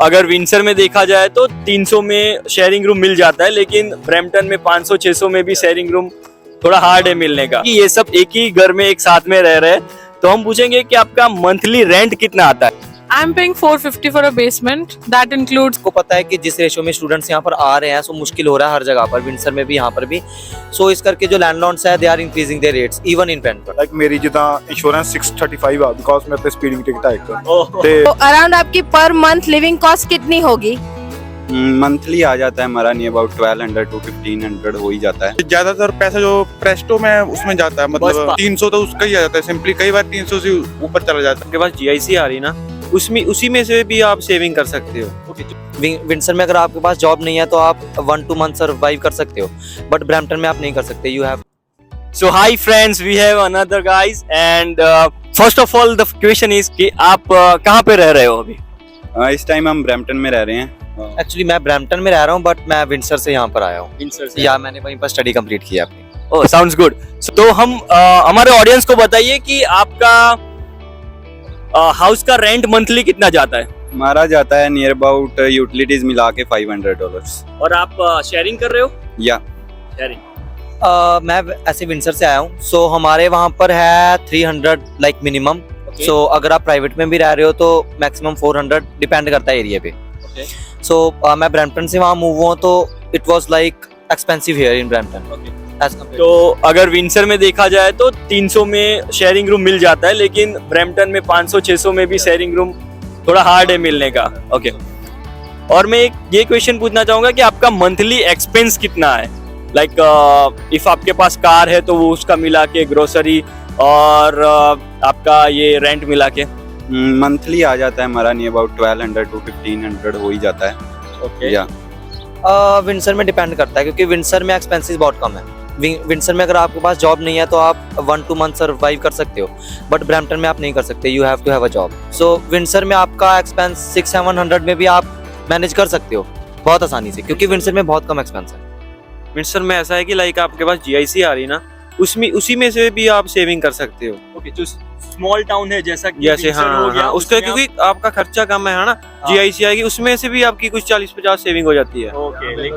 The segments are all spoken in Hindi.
अगर विंडसर में देखा जाए तो 300 में शेयरिंग रूम मिल जाता है, लेकिन ब्रैम्पटन में 500-600 में भी शेयरिंग रूम थोड़ा हार्ड है मिलने का। ये सब एक ही घर में एक साथ में रह रहे हैं, तो हम पूछेंगे कि आपका मंथली रेंट कितना आता है। I'm paying 450 for a basement. That includes. को पता है कि जिस रेशो में स्टूडेंट्स यहाँ पर आ रहे हैं सो मुश्किल हो रहा है हर जगह पर, विंडसर में भी यहाँ पर भी। सो इस करके जो लैंडलॉर्ड्स है they are increasing their rates even in Brampton. Like ਮੇਰੀ ਜਿੱਦਾਂ ਇੰਸ਼ੋਰੈਂਸ 635 ਆ ਬਿਕੋਜ਼ ਮੇਰੇ ਤੇ ਸਪੀਡਿੰਗ ਟਿਕਟ ਆ ਇੱਕ ਤੇ तो अराउंड आपकी पर मंथ लिविंग कॉस्ट कितनी होगी? मंथली आ जाता है हमारा नहीं अबाउट 1200 to 1500 हो ही जाता है। ज्यादातर पैसा जो प्रेस्टो में उसमें जाता है, मतलब 300 तो उसका ही आ जाता है सिंपली, कई बार 300 से ऊपर चला जाता है। आपके पास जीआईसी आ रही ना, उसमें उसी में से भी आप सेविंग कर सकते हो। विंडसर में अगर आपके पास जॉब नहीं है तो आप 1-2 मंथ सर्वाइव कर सकते हो, बट ब्रैम्पटन में आप नहीं कर सकते। You have So hi friends, we have another guys and first of all the question is कि आप कहाँ पे रह रहे हो अभी? इस टाइम हम ब्रैम्पटन में रह रहे हैं। एक्चुअली मैं ब्रैम्पटन में रह रहा हूँ बट मैं विंडसर से यहाँ पर आया हूँ। विंडसर से? या मैंने वहीं पर स्टडी कंप्लीट किया अपनी। ओह साउंड्स गुड। तो हम हमारे ऑडियंस को बताइए कि आपका हाउस का रेंट मंथली कितना जाता है? हमारा जाता है नियर अबाउट यूटिलिटीज मिला के $500। और आप शेयरिंग कर रहे हो? या शेयरिंग। मैं ऐसे विंडसर से आया हूँ, सो हमारे वहाँ पर है 300 लाइक मिनिमम। सो अगर आप प्राइवेट में भी रह रहे हो तो मैक्सिमम 400, डिपेंड करता है एरिया पे। सो मैं ब्रैम्पटन से वहाँ मूव हुआ तो it was like expensive here in Brampton. तो अगर विंडसर में देखा जाए तो 300 में शेयरिंग रूम मिल जाता है, लेकिन ब्रैम्पटन में 500-600 में भी शेयरिंग रूम थोड़ा हार्ड है मिलने का। ओके। और मैं ये क्वेश्चन पूछना चाहूंगा कि आपका मंथली एक्सपेंस कितना है? लाइक इफ आपके पास कार है तो वो उसका मिला के ग्रोसरी और आपका ये रेंट मिला के मंथली आ जाता है हमारा नहीं अबाउट 1200 to 1500 हो ही जाता है। ओके। या विंडसर में डिपेंड करता है क्योंकि विंडसर में एक्सपेंसेस बहुत कम है। विंडसर में अगर आपके पास जॉब नहीं है तो आप 1-2 मंथ सर्वाइव कर सकते हो, बट ब्रैम्पटन में आप नहीं कर सकते। You have to have a job. So Windsor में आपका एक्सपेंस 600-700 में भी आप मैनेज कर सकते हो बहुत आसानी से, क्योंकि विंडसर में बहुत कम एक्सपेंस है। विंडसर में ऐसा है कि लाइक आपके पास जीआईसी आ रही ना, उसमें उसी में से भी आप सेविंग कर सकते हो। ओके। जो स्मॉल टाउन है जैसा कि जैसे विंडसर हो गया, उसका उसमें क्योंकि आपका खर्चा कम है ना, जीआईसी आएगी उसमें से भी आपकी कुछ 40-50 सेविंग हो जाती है। ओके।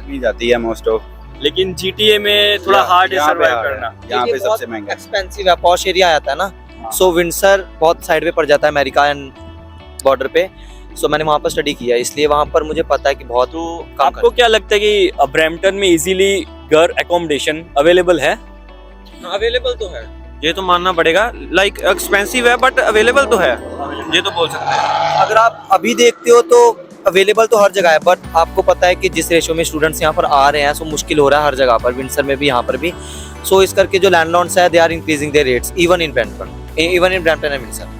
भी जाती है मोस्ट ऑफ। लेकिन जीटीए में थोड़ा हार्ड है यहाँ पे सर्वाइव hard है। करना। यहाँ पे सबसे महंगा है। एक्सपेंसिव है, पॉश एरिया आता है ना। सो विंडसर बहुत साइड पे पड़ जाता है अमेरिका एंड बॉर्डर पे। सो मैंने वहाँ पर स्टडी किया, इसलिए वहाँ पर मुझे पता है कि बहुत कम आपको क्या लगता है कि ब्रैम्पटन में इजीली घर अकोमोडेशन अवेलेबल है? अवेलेबल तो है, ये तो मानना पड़ेगा। लाइक एक्सपेंसिव है बट अवेलेबल तो है, ये तो बोल सकते हैं। अगर आप अभी देखते हो तो अवेलेबल तो हर जगह है, बट आपको पता है कि जिस रेशो में स्टूडेंट्स यहाँ पर आ रहे हैं सो मुश्किल हो रहा है हर जगह पर, विंडसर में भी यहाँ पर भी। सो इस करके जो लैंडलॉर्ड्स है they are increasing their rates even in Brampton and Windsor.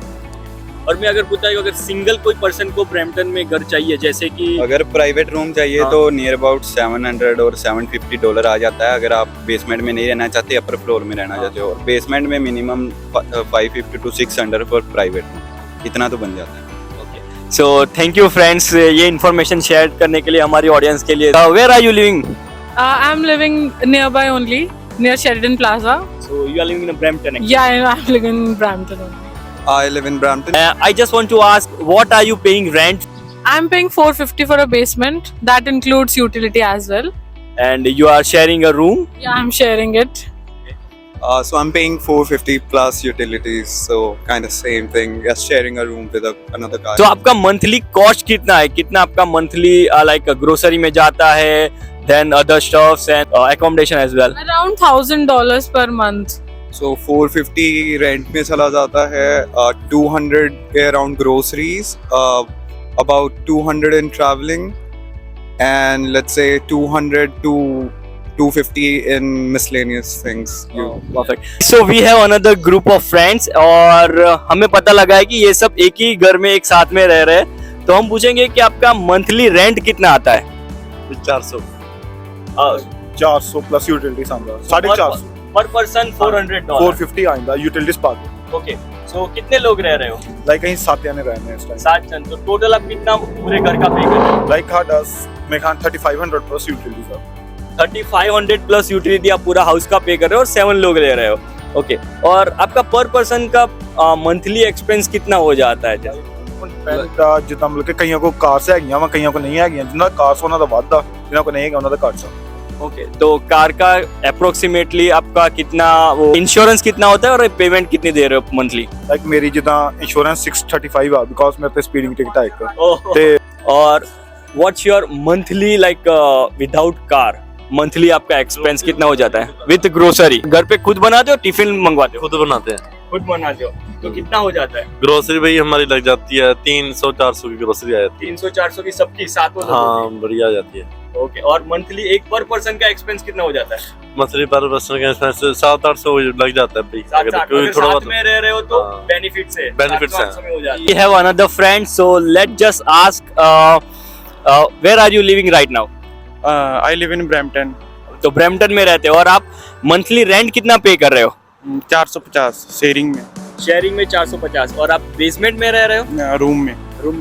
और मैं अगर पूछता हूँ अगर सिंगल कोई पर्सन को ब्रैम्पटन में घर चाहिए, जैसे कि अगर प्राइवेट रूम चाहिए हाँ। तो नियर अबाउट $700 और $750 आ जाता है। अगर आप बेसमेंट में नहीं रहना चाहते, अपर फ्लोर में रहना चाहते हो, बेसमेंट में minimum 550 to 600 for private room, इतना तो बन जाता है। सो थैंक यू फ्रेंड्स, ये इन्फॉर्मेशन शेयर करने के लिए हमारी ऑडियंस के लिए। Where are you living? I'm living nearby only, near Sheridan Plaza. So you are living in Brampton? Yeah, I'm living in Brampton only. I live in Brampton. I just want to ask, what are you paying rent? I'm paying 450 for a basement. That includes utility as well. And you are sharing a room? Yeah, I'm sharing it. So I'm paying 450 plus utilities, so kind of same thing as sharing a room with another guy. तो आपका मंथली कॉस्ट कितना है? कितना आपका मंथली लाइक ग्रोसरी में जाता है, then other stuffs and accommodation as well? Around $1,000 per month. So 450 rent में चला जाता है, 200 के around groceries, about 200 in traveling, and let's say 200 to 250 in miscellaneous things. Perfect. So we have another group of friends और हमें पता लगा है कि ये सब एक ही घर में एक साथ में रह रहे हैं, तो हम पूछेंगे कि आपका मंथली रेंट कितना आता है? 400 400 प्लस यूटिलिटीज आंदा 450 पर पर्सन $400 450 आंदा यूटिलिटीज पाके। ओके। सो कितने लोग रह रहे हो? लाइक कहीं 7 जने रहने हैं इस टाइम। 7 जन। तो टोटल आप कितना पूरे घर का पे कर रहे हो? लाइक हां 10 मैं खान 3500 प्लस यूटिलिटीज है। 3500 प्लस यूटिलिटी आप पूरा हाउस का पे कर रहे हो और 7 लोग रह रहे हो। ओके। और आपका पर पर्सन का मंथली एक्सपेंस कितना हो जाता है? ਡਿਪੈਂਡ ਆ ਜਿੱਦਾਂ ਮਤਲਬ ਕਿ ਕਈਆਂ ਕੋ ਕਾਰਸ ਹੈਗੀਆਂ ਵਾ ਕਈਆਂ ਕੋ ਨਹੀਂ ਹੈਗੀਆਂ ਜਿਨ੍ਹਾਂ ਦਾ ਕਾਰਸ ਉਹਨਾਂ ਦਾ ਵੱਧ ਆ ਜਿਨ੍ਹਾਂ ਕੋ ਨਹੀਂ ਹੈਗਾ ਉਹਨਾਂ ਦਾ ਘੱਟ ਆ ओके तो कार का अप्रोक्सीमेटली आपका कितना वो इंश्योरेंस कितना होता है और पेमेंट कितनी दे रहे हो मंथली? ਲਾਈਕ ਮੇਰੀ ਜਿੱਦਾਂ ਇੰਸ਼ੋਰੈਂਸ 635 ਆ ਬਿਕੋਜ਼ ਮੇਰੇ ਤੇ ਸਪੀਡਿੰਗ ਟਿਕਟ ਆ ਇੱਕ ਤੇ और what's your monthly like without car monthly आपका एक्सपेंस कितना हो जाता है विद ग्रोसरी? घर पे खुद बनाते हो टिफिन मंगवाते हो? खुद बनाते हैं। खुद बनाते हो तो कितना हो जाता है? ग्रोसरी भाई हमारी लग जाती है 300-400 की ग्रोसरी आ जाती है। 300-400 की सबकी सातों हाँ बढ़िया आ जाती है। ओके और मंथली एक पर पर्सन का एक्सपेंस कितना हो जाता है? मछली पर पर्सन का एक्सपेंस 700-800 लग जाता है भाई। 700 कोई अगर थोड़ा साथ बहुत में रह रहे हो तो हाँ। बेनिफिट से Benefits हैं। 700-800 में हो जाता है. We have another friend so let's just ask where are you living right now? I live in Brampton. तो ब्रैम्पटन में रहते हो और आप मंथली रेंट कितना पे कर रहे हो? 450 शेयरिंग में, शेयरिंग में 450 और आप बेसमेंट में रह रहे हो? रूम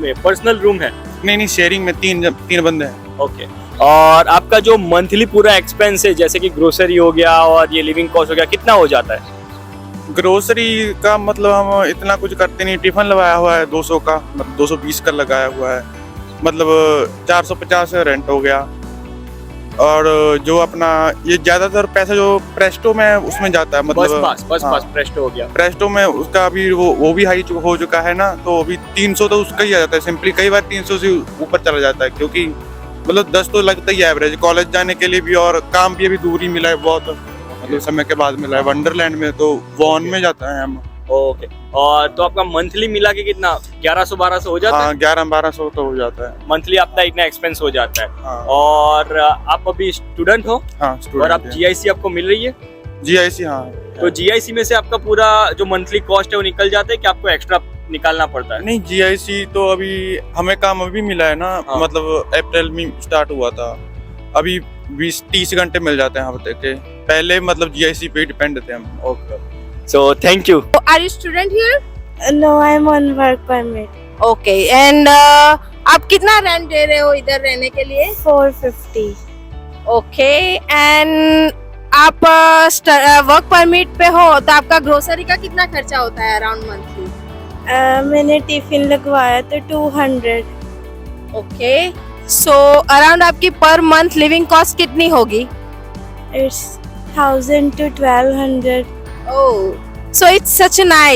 में पर्सनल रूम है? नहीं शेयरिंग में तीन बंदे हैं। ओके और आपका जो मंथली पूरा एक्सपेंस है जैसे कि ग्रोसरी हो गया और ये लिविंग कॉस्ट हो गया कितना हो जाता है? ग्रोसरी का मतलब हम इतना कुछ करते नहीं, टिफिन लगाया हुआ है 200 का, मतलब 220 का लगाया हुआ है, मतलब 450 रेंट हो गया। और जो अपना ये ज्यादातर पैसा जो प्रेस्टो में उसमें जाता है, मतलब बस हाँ। प्रेस्टो हो गया। प्रेस्टो में उसका अभी वो भी हाई हो चुका है ना, तो अभी 300 तो उसका ही आ जाता है सिंपली, कई बार 300 से ऊपर चला जाता है क्योंकि मतलब 10 तो लगता ही है एवरेज, कॉलेज जाने के लिए भी और काम भी अभी दूर ही मिला है बहुत, मतलब समय के बाद मिला है। वंडरलैंड में तो वॉन में जाता है हम। ओके और तो आपका मंथली मिला के कितना 1100-1200 हो जाता है? हाँ 11-1200 तो हो जाता है मंथली आपका इतना एक्सपेंस हो जाता है। हाँ। और आप अभी स्टूडेंट हो हाँ और स्टूडेंट आप जीआईसी आपको मिल रही है जीआईसी हाँ। तो जीआईसी में से आपका पूरा जो मंथली कॉस्ट है वो निकल जाता है कि आपको एक्स्ट्रा निकालना पड़ता है? नहीं जीआईसी तो अभी हमें काम अभी मिला है ना, हाँ। मतलब अप्रैल में स्टार्ट हुआ था, अभी 20-30 घंटे मिल जाते हैं हफ्ते के, पहले मतलब जीआईसी पे डिपेंड थे हम। Okay so thank you. Are you student here? No, I'm on work permit. Okay, and आप कितना रेंट दे रहे हो इधर रहने के लिए? 450. Okay, and आप वर्क परमिट पे हो तो आपका ग्रोसरी का कितना खर्चा होता है अराउंड मंथली? मैंने टिफिन लगवाया तो 200. ओके सो अराउंड आपकी पर मंथ लिविंग कॉस्ट कितनी होगी? It's 1000 to 1200. Oh, so it's such a nice.